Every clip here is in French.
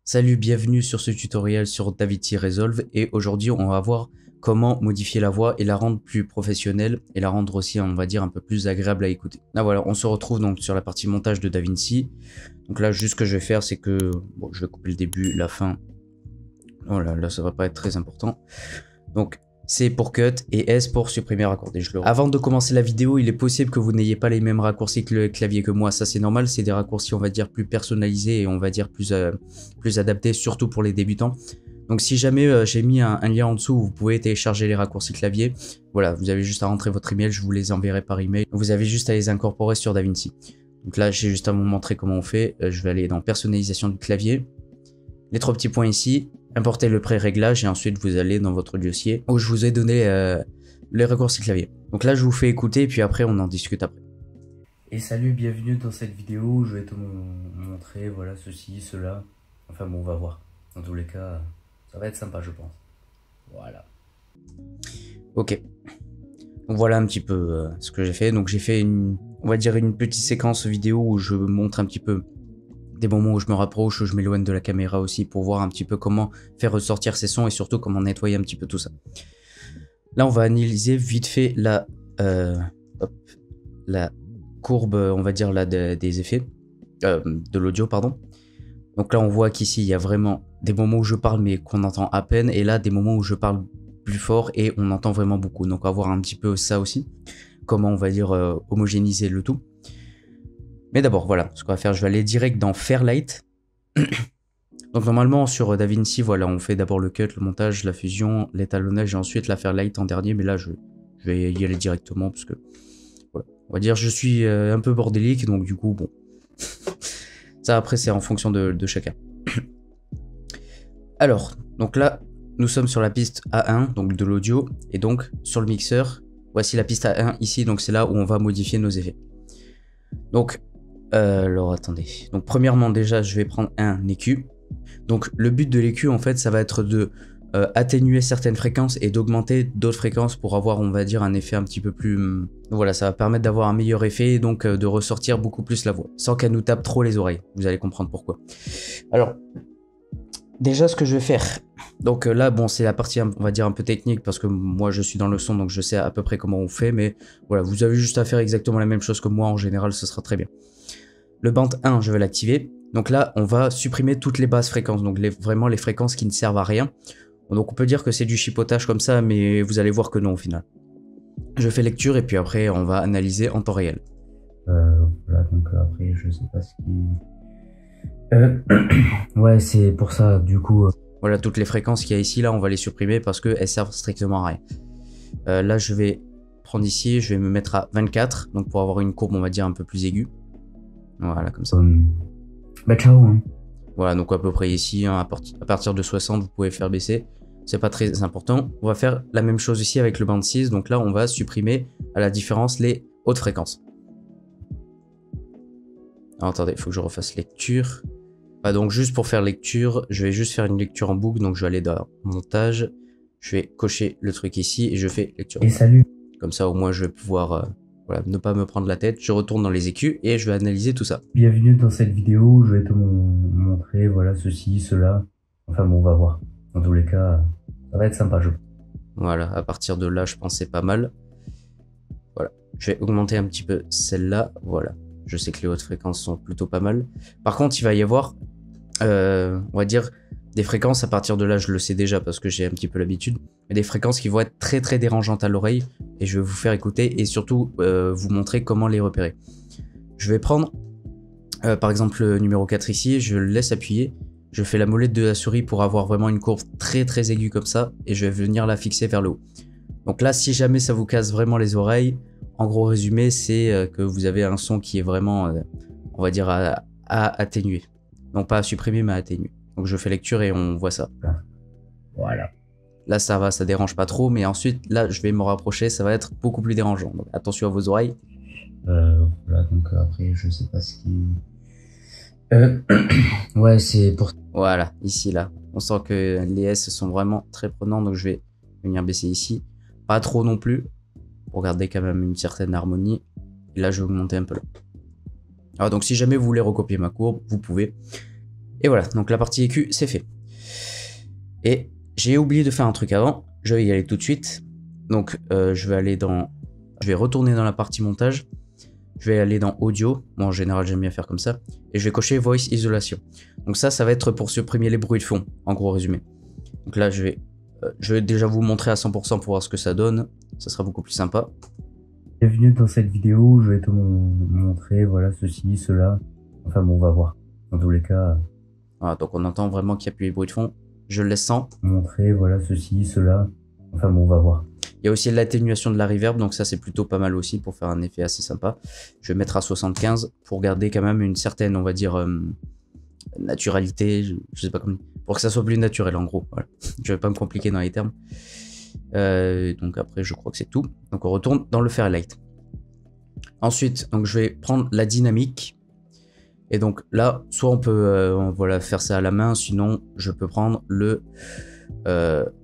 Salut, bienvenue sur ce tutoriel sur DaVinci Resolve et aujourd'hui on va voir comment modifier la voix et la rendre plus professionnelle et la rendre aussi, on va dire, un peu plus agréable à écouter. Là voilà, on se retrouve donc sur la partie montage de DaVinci. Donc là juste ce que je vais faire c'est que, bon, je vais couper le début, la fin. Voilà, là ça va pas être très important. Donc C pour cut et S pour supprimer raccourci. Avant de commencer la vidéo, il est possible que vous n'ayez pas les mêmes raccourcis que le clavier que moi. Ça c'est normal, c'est des raccourcis on va dire plus personnalisés et on va dire plus adaptés, surtout pour les débutants. Donc si jamais j'ai mis un lien en dessous où vous pouvez télécharger les raccourcis clavier, voilà, vous avez juste à rentrer votre email, je vous les enverrai par email. Vous avez juste à les incorporer sur DaVinci. Donc là j'ai juste à vous montrer comment on fait. Je vais aller dans personnalisation du clavier. Les trois petits points ici, importez le pré-réglage et ensuite vous allez dans votre dossier où je vous ai donné les raccourcis clavier. Donc là je vous fais écouter et puis après on en discute après. Et salut, bienvenue dans cette vidéo où je vais te montrer voilà ceci, cela. Enfin bon, on va voir. Dans tous les cas, ça va être sympa je pense. Voilà. Ok. Donc voilà un petit peu ce que j'ai fait. Donc j'ai fait on va dire une petite séquence vidéo où je montre un petit peu des moments où je me rapproche, où je m'éloigne de la caméra aussi pour voir un petit peu comment faire ressortir ces sons et surtout comment nettoyer un petit peu tout ça. Là, on va analyser vite fait la courbe, on va dire là, des effets, de l'audio, pardon. Donc là, on voit qu'ici, il y a vraiment des moments où je parle mais qu'on entend à peine et là, des moments où je parle plus fort et on entend vraiment beaucoup. Donc, on va voir un petit peu ça aussi, comment on va dire homogénéiser le tout. Mais d'abord, voilà, ce qu'on va faire, je vais aller direct dans Fairlight. Donc normalement sur DaVinci, voilà, on fait d'abord le cut, le montage, la fusion, l'étalonnage et ensuite la Fairlight en dernier. Mais là, je vais y aller directement parce que, voilà, on va dire, je suis un peu bordélique, donc du coup, bon. Ça après, c'est en fonction de chacun. Alors, donc là, nous sommes sur la piste A1, donc de l'audio, et donc sur le mixeur, voici la piste A1 ici, donc c'est là où on va modifier nos effets. Donc, alors attendez. Donc premièrement déjà je vais prendre un EQ. Donc le but de l'EQ en fait ça va être de atténuer certaines fréquences et d'augmenter d'autres fréquences pour avoir on va dire un effet un petit peu plus... voilà, ça va permettre d'avoir un meilleur effet et donc de ressortir beaucoup plus la voix sans qu'elle nous tape trop les oreilles. Vous allez comprendre pourquoi. Alors déjà ce que je vais faire, donc là bon c'est la partie on va dire un peu technique parce que moi je suis dans le son donc je sais à peu près comment on fait, mais voilà, vous avez juste à faire exactement la même chose que moi, en général ce sera très bien. Le band 1 je vais l'activer, donc là on va supprimer toutes les basses fréquences, donc vraiment les fréquences qui ne servent à rien. Donc on peut dire que c'est du chipotage comme ça, mais vous allez voir que non au final. Je fais lecture et puis après on va analyser en temps réel. Voilà, donc après je sais pas ce qui... ouais, c'est pour ça, du coup... Voilà, toutes les fréquences qu'il y a ici, là, on va les supprimer parce qu'elles servent strictement à rien. Là, je vais prendre ici, je vais me mettre à 24, donc pour avoir une courbe, on va dire, un peu plus aiguë. Voilà, comme ça. Bah, ciao, hein. Voilà, donc à peu près ici, hein, à partir de 60, vous pouvez faire baisser. C'est pas très important. On va faire la même chose ici avec le band 6, donc là, on va supprimer, à la différence, les hautes fréquences. Alors, attendez, il faut que je refasse lecture. Donc juste pour faire lecture, je vais juste faire une lecture en boucle, donc je vais aller dans montage, je vais cocher le truc ici et je fais lecture. Et salut. Comme ça au moins je vais pouvoir voilà, ne pas me prendre la tête, je retourne dans les EQ et je vais analyser tout ça. Bienvenue dans cette vidéo où je vais te montrer voilà ceci, cela, enfin bon on va voir. Dans tous les cas, ça va être sympa je pense. Voilà, à partir de là je pense c'est pas mal. Voilà, je vais augmenter un petit peu celle-là, voilà. Je sais que les hautes fréquences sont plutôt pas mal. Par contre il va y avoir... on va dire des fréquences, à partir de là je le sais déjà parce que j'ai un petit peu l'habitude, mais des fréquences qui vont être très très dérangeantes à l'oreille et je vais vous faire écouter et surtout vous montrer comment les repérer. Je vais prendre par exemple le numéro 4 ici, je le laisse appuyer, je fais la molette de la souris pour avoir vraiment une courbe très très aiguë comme ça et je vais venir la fixer vers le haut. Donc là si jamais ça vous casse vraiment les oreilles, en gros résumé c'est que vous avez un son qui est vraiment on va dire à atténuer. Non pas à supprimer mais à atténuer. Donc je fais lecture et on voit ça. Voilà. Là ça va, ça dérange pas trop, mais ensuite là je vais me rapprocher, ça va être beaucoup plus dérangeant. Donc attention à vos oreilles. Voilà, donc après je sais pas ce qui... ouais c'est pour... Voilà, ici là. On sent que les S sont vraiment très prenants, donc je vais venir baisser ici. Pas trop non plus, pour garder quand même une certaine harmonie. Et là je vais augmenter un peu là. Alors donc si jamais vous voulez recopier ma courbe, vous pouvez. Et voilà, donc la partie EQ, c'est fait. Et j'ai oublié de faire un truc avant, je vais y aller tout de suite. Donc je vais retourner dans la partie montage. Je vais aller dans audio, moi en général j'aime bien faire comme ça, et je vais cocher voice isolation. Donc ça va être pour supprimer les bruits de fond, en gros résumé. Donc là je vais déjà vous montrer à 100% pour voir ce que ça donne, ça sera beaucoup plus sympa. Bienvenue dans cette vidéo où je vais te montrer, voilà, ceci, cela, enfin bon, on va voir. Dans tous les cas... Voilà, donc on entend vraiment qu'il n'y a plus les bruits de fond, je le laisse sans. Montrer, voilà, ceci, cela, enfin bon, on va voir. Il y a aussi l'atténuation de la reverb, donc ça c'est plutôt pas mal aussi pour faire un effet assez sympa. Je vais mettre à 75 pour garder quand même une certaine, on va dire, naturalité, je sais pas comment, pour que ça soit plus naturel en gros. Voilà. Je vais pas me compliquer dans les termes. Donc après je crois que c'est tout. Donc on retourne dans le Fairlight. Ensuite, donc je vais prendre la dynamique. Et donc là, soit on peut voilà, faire ça à la main, sinon je peux prendre le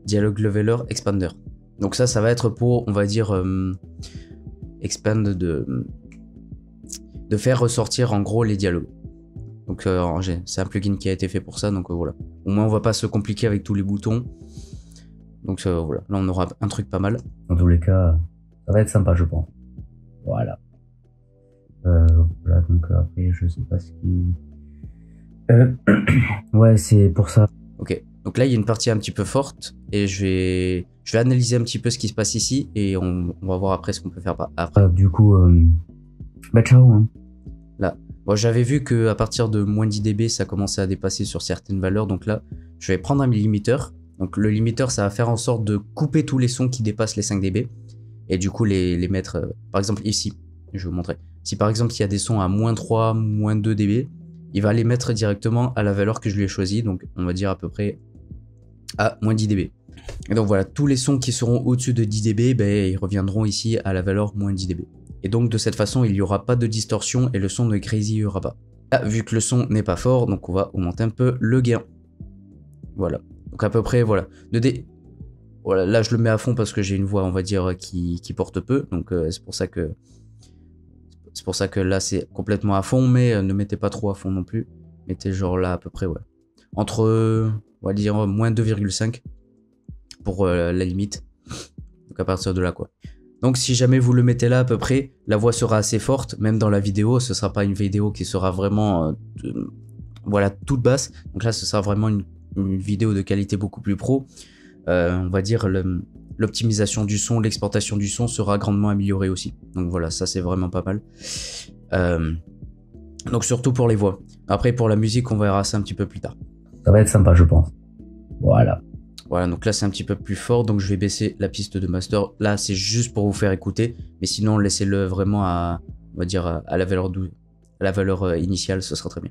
Dialogue Leveler Expander. Donc ça va être pour, on va dire, expand de faire ressortir en gros les dialogues. Donc c'est un plugin qui a été fait pour ça, donc voilà. Au moins on va pas se compliquer avec tous les boutons. Donc voilà, là on aura un truc pas mal. Dans tous les cas, ça va être sympa je pense. Voilà. Voilà, donc après je sais pas ce qui... ouais, c'est pour ça. Ok, donc là il y a une partie un petit peu forte et je vais analyser un petit peu ce qui se passe ici et on va voir après ce qu'on peut faire après. Du coup, bah ciao. Hein. Là, bon, j'avais vu que à partir de moins 10 dB ça commençait à dépasser sur certaines valeurs, donc là je vais prendre un limiteur. Donc le limiteur ça va faire en sorte de couper tous les sons qui dépassent les 5 dB et du coup les mettre, par exemple ici, je vais vous montrer. Si par exemple il y a des sons à moins 3, moins 2 dB, il va les mettre directement à la valeur que je lui ai choisie, donc on va dire à peu près à moins 10 dB. Et donc voilà, tous les sons qui seront au-dessus de 10 dB, ben, ils reviendront ici à la valeur moins 10 dB. Et donc de cette façon, il n'y aura pas de distorsion et le son ne grésillera pas. Là, vu que le son n'est pas fort, donc on va augmenter un peu le gain. Voilà, donc à peu près, voilà. Voilà, là je le mets à fond parce que j'ai une voix, on va dire, qui porte peu, donc c'est pour ça que là c'est complètement à fond, mais ne mettez pas trop à fond non plus. Mettez genre là à peu près, ouais. Entre, on va dire, moins 2,5 pour la limite. Donc à partir de là, quoi. Donc si jamais vous le mettez là à peu près, la voix sera assez forte, même dans la vidéo. Ce sera pas une vidéo qui sera vraiment, voilà, toute basse. Donc là, ce sera vraiment une vidéo de qualité beaucoup plus pro. On va dire l'optimisation du son, l'exportation du son sera grandement améliorée aussi. Donc voilà, ça c'est vraiment pas mal. Donc surtout pour les voix. Après pour la musique, on verra ça un petit peu plus tard. Ça va être sympa je pense. Voilà. Voilà, donc là c'est un petit peu plus fort, donc je vais baisser la piste de master. Là c'est juste pour vous faire écouter, mais sinon laissez-le vraiment à, on va dire, à la valeur initiale, ce sera très bien.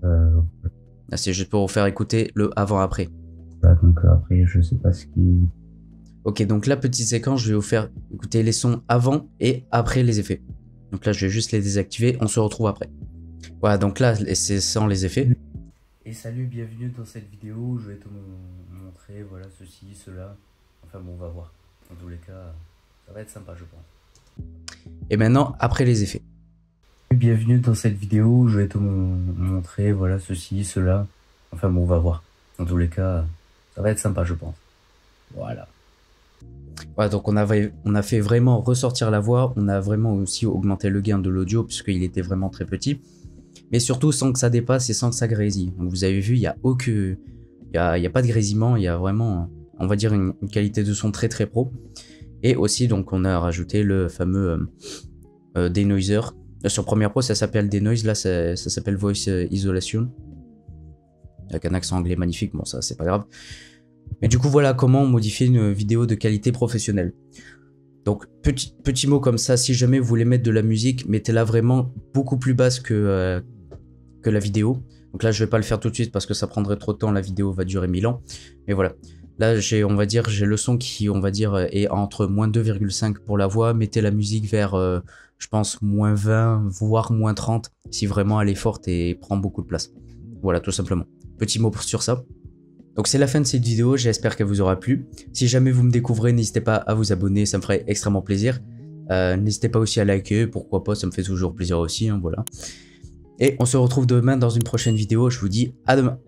Là c'est juste pour vous faire écouter le avant-après. Voilà, donc après je sais pas ce qui... Ok, donc la petite séquence, je vais vous faire écouter les sons avant et après les effets. Donc là je vais juste les désactiver, on se retrouve après. Voilà, donc là c'est sans les effets. Et salut, bienvenue dans cette vidéo où je vais te montrer, voilà, ceci, cela. Enfin bon, on va voir. Dans tous les cas, ça va être sympa, je pense. Et maintenant, après les effets. Bienvenue dans cette vidéo où je vais te montrer, voilà, ceci, cela. Enfin bon, on va voir. Dans tous les cas, ça va être sympa, je pense. Voilà. Voilà, donc on a fait vraiment ressortir la voix. On a vraiment aussi augmenté le gain de l'audio puisqu'il était vraiment très petit. Mais surtout sans que ça dépasse et sans que ça grésille. Donc vous avez vu, il n'y a pas de grésillement, il y a vraiment, on va dire, une qualité de son très très pro. Et aussi, donc on a rajouté le fameux denoiser. Sur Premiere Pro, ça s'appelle denoise, là ça s'appelle voice isolation. Avec un accent anglais magnifique, bon ça c'est pas grave. Mais du coup voilà comment modifier une vidéo de qualité professionnelle. Donc petit mot comme ça, si jamais vous voulez mettre de la musique, mettez-la vraiment beaucoup plus basse que la vidéo. Donc là je vais pas le faire tout de suite parce que ça prendrait trop de temps, la vidéo va durer 1000 ans. Mais voilà, là j'ai le son qui on va dire est entre moins 2,5 pour la voix. Mettez la musique vers je pense moins 20 voire moins 30 si vraiment elle est forte et prend beaucoup de place. Voilà, tout simplement. Petit mot sur ça. Donc c'est la fin de cette vidéo, j'espère qu'elle vous aura plu. Si jamais vous me découvrez, n'hésitez pas à vous abonner, ça me ferait extrêmement plaisir. N'hésitez pas aussi à liker, pourquoi pas, ça me fait toujours plaisir aussi, hein, voilà. Et on se retrouve demain dans une prochaine vidéo. Je vous dis à demain.